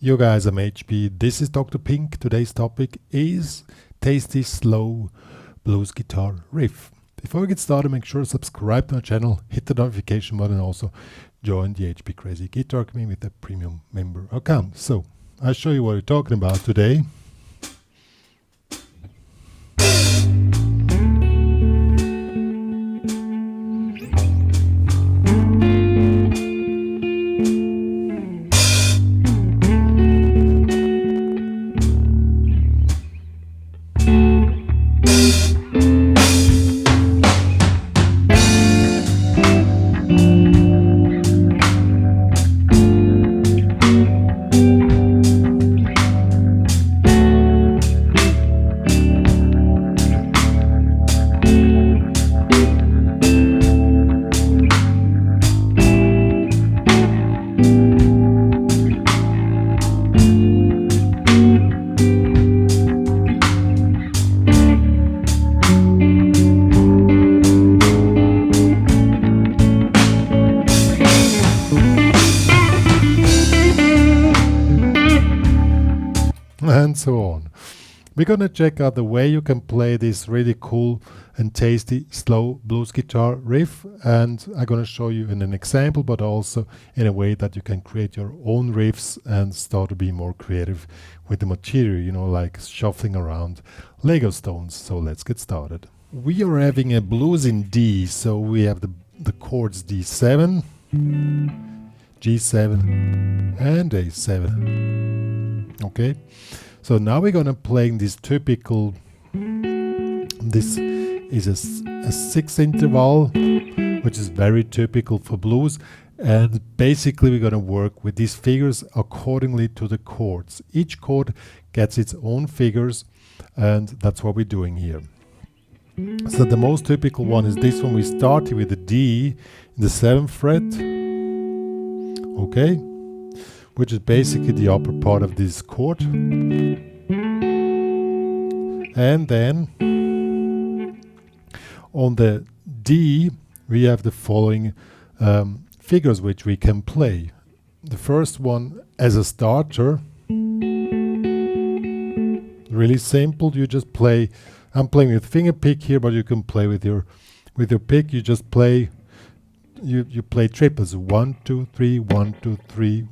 Yo guys, I'm HP. This is Dr. Pink. Today's topic is tasty slow blues guitar riff. Before we get started, make sure to subscribe to my channel, hit the notification button, and also join the HPCrazy guitar community with a premium member account. So I'll show you what we're talking about today. And so on. We're gonna check out the way you can play this really cool and tasty slow blues guitar riff, and I'm gonna show you in an example, but also in a way that you can create your own riffs and start to be more creative with the material, you know, like shuffling around Lego stones. So let's get started. We are having a blues in D, so we have the chords D7, G7 and A7. Okay, so now we're gonna play this typical, this is a 6 interval, which is very typical for blues, and basically we're gonna work with these figures accordingly to the chords. Each chord gets its own figures, and that's what we're doing here. So the most typical one is this one. We start here with a D in the 7th fret, okay, which is basically the upper part of this chord. And then on the D we have the following figures which we can play. The first one, as a starter, really simple. You just play, I'm playing with finger pick here, but you can play with your pick. You just play, you play triplets, 1 2 3 1 2 3.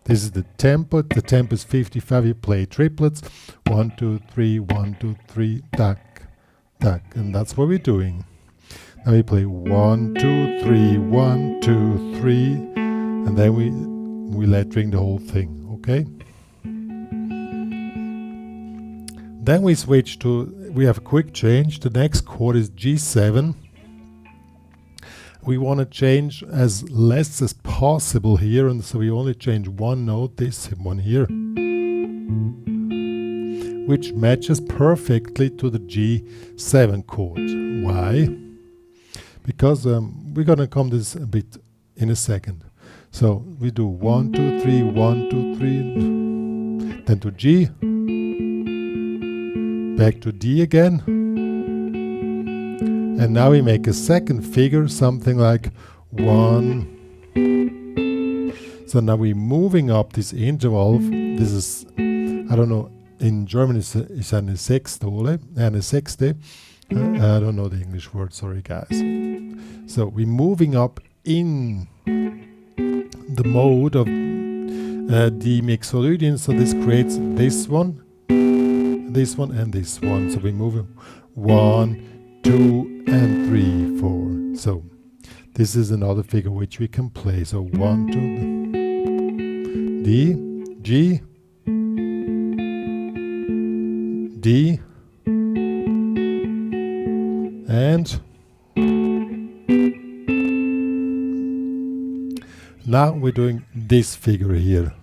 This is the tempo. The tempo is 55. You play triplets, 1 2 3 1 2 3, tack tack, and that's what we're doing. Now we play 1 2 3 1 2 3, and then we let ring the whole thing. Okay. Then we switch to, we have a quick change. The next chord is G7. We want to change as less as possible here, and so we only change one note, this one here, which matches perfectly to the G7 chord. Why? Because we're going to come this a bit in a second. So we do 1 2 3 1 2 3, then to G, back to D again, and now we make a second figure, something like 1. So now we're moving up this interval. This is, I don't know, in German it's eine Sechstole, eine Sechste. I don't know the English word, sorry guys. So we're moving up in the mode of the Mixolydian, so this creates this one, and this one. So we move 1 2 and 3 4. So this is another figure which we can play. So 1 2 D G D, and now we're doing this figure here.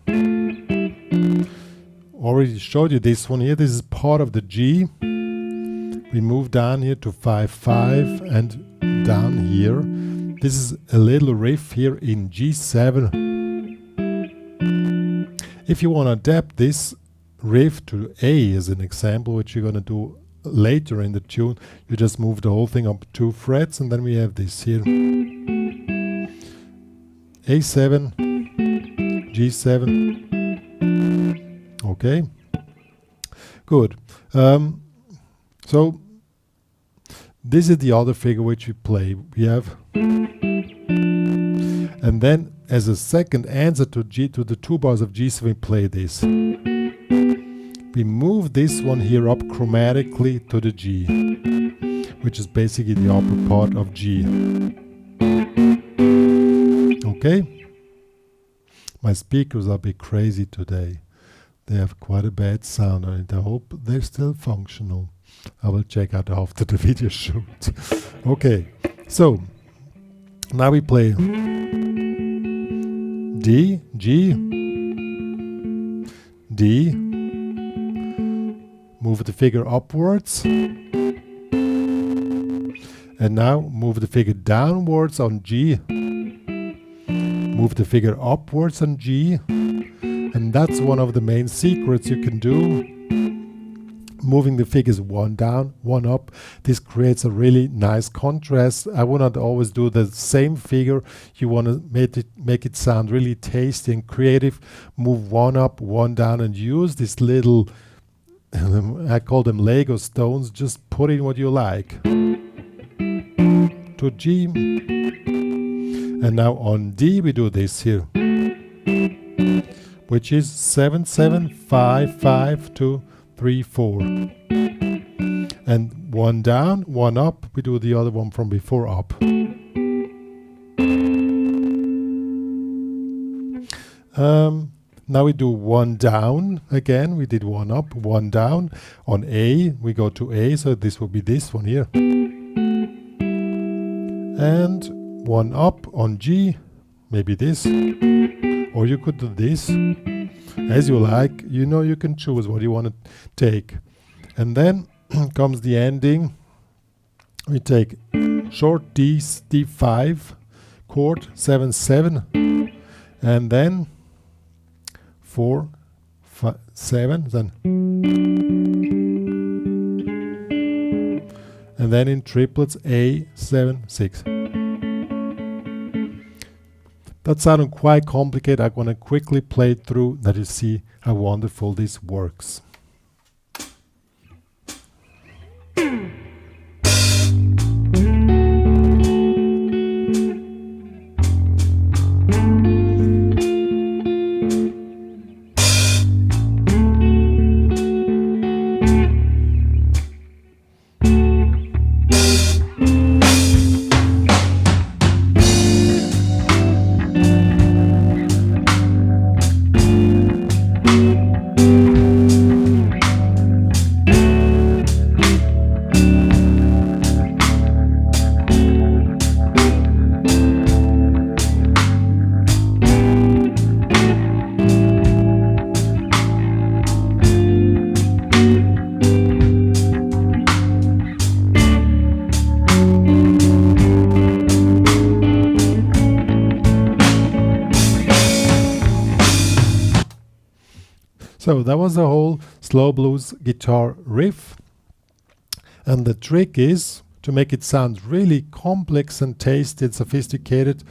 Already showed you this one here. This is part of the G. We move down here to 5 5 and down here. This is a little riff here in G7. If you want to adapt this riff to A as an example, which you're going to do later in the tune, you just move the whole thing up 2 frets, and then we have this here. A7, G7, Okay, good. So this is the other figure which we play. We have, and then as a second answer to G, to the 2 bars of G7, we play this. We move this one here up chromatically to the G, which is basically the upper part of G. Okay? My speakers are a bit crazy today. They have quite a bad sound on it. I hope they're still functional. I will check out after the video shoot. Okay, so now we play D, G, D, move the figure upwards, and now move the figure downwards on G, move the figure upwards on G, and that's one of the main secrets you can do. Moving the figures one down, one up. This creates a really nice contrast. I would not always do the same figure. You want to make it sound really tasty and creative. Move one up, one down, and use this little, I call them Lego stones. Just put in what you like. To G. And now on D we do this here, which is 7, 7, 5, 5, 2, 3, 4, and one down, one up. We do the other one from before up. Now we do one down again. We did one up, one down. On A, we go to A, so this will be this one here. And one up on G, maybe this, or you could do this. As you like, you know, you can choose what you want to take. And then comes the ending. We take short D, D5, chord 7, 7, and then 4, 5, 7, then, and then in triplets A, 7, 6. That sounded quite complicated. I'm going to quickly play it through that you see how wonderful this works. So that was the whole Slow Blues Guitar Riff. And the trick is to make it sound really complex and tasty and sophisticated.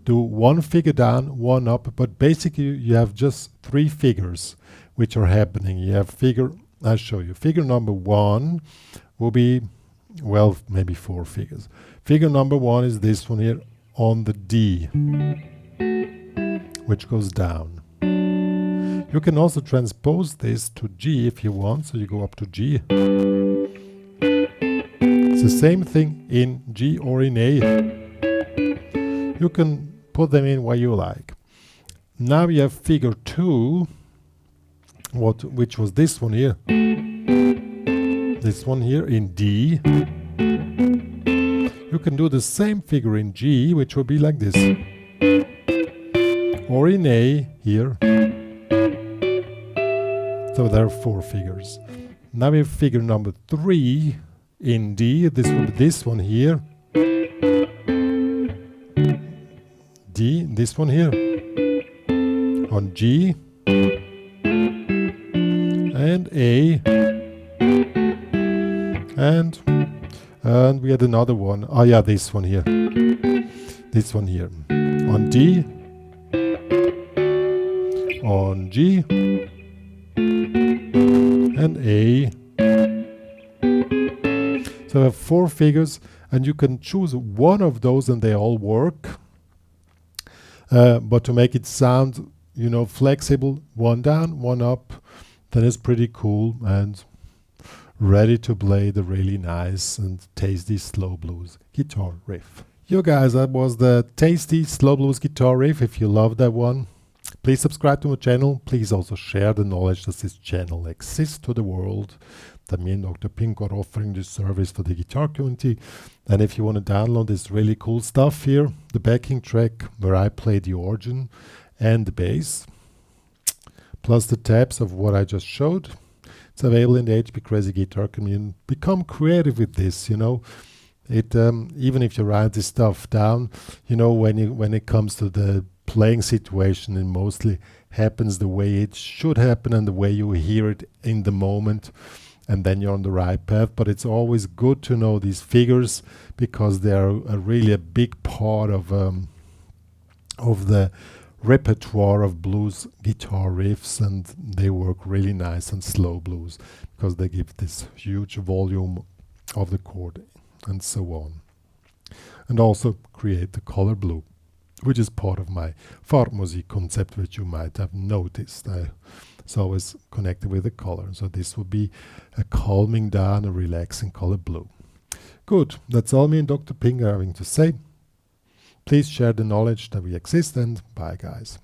Do one figure down, one up, but basically you have just 3 figures which are happening. You have figure, I'll show you. Figure number 1 will be, well, maybe 4 figures. Figure number 1 is this one here on the D, which goes down. You can also transpose this to G if you want, so you go up to G. It's the same thing in G or in A. You can put them in where you like. Now you have figure 2, which was this one here. This one here in D. You can do the same figure in G, which will be like this. Or in A here. So there are 4 figures. Now we have figure number 3 in D. This will be this one here. D, this one here. On G. And A. And we had another one. Oh yeah, this one here. This one here. On D. On G. and A. So I have 4 figures, and you can choose one of those and they all work. But to make it sound, you know, flexible, 1 down, 1 up, then it's pretty cool and ready to play the really nice and tasty slow blues guitar riff. Yo guys, that was the tasty slow blues guitar riff. If you love that one, please subscribe to my channel. Please also share the knowledge that this channel exists to the world, that me and Dr. Pink are offering this service for the guitar community. And if you want to download this really cool stuff here, the backing track where I play the organ and the bass, plus the tabs of what I just showed, it's available in the HPCrazy guitar community. Become creative with this, you know. It even if you write this stuff down, you know, when it comes to the playing situation, it mostly happens the way it should happen and the way you hear it in the moment, and then you're on the right path. But it's always good to know these figures because they are really a big part of the repertoire of blues guitar riffs, and they work really nice on slow blues because they give this huge volume of the chord and so on, and also create the color blue, which is part of my Farbmusik concept, which you might have noticed. It's always connected with the color. So this would be a calming down, a relaxing color blue. Good, that's all me and Dr. Pink are having to say. Please share the knowledge that we exist, and bye guys.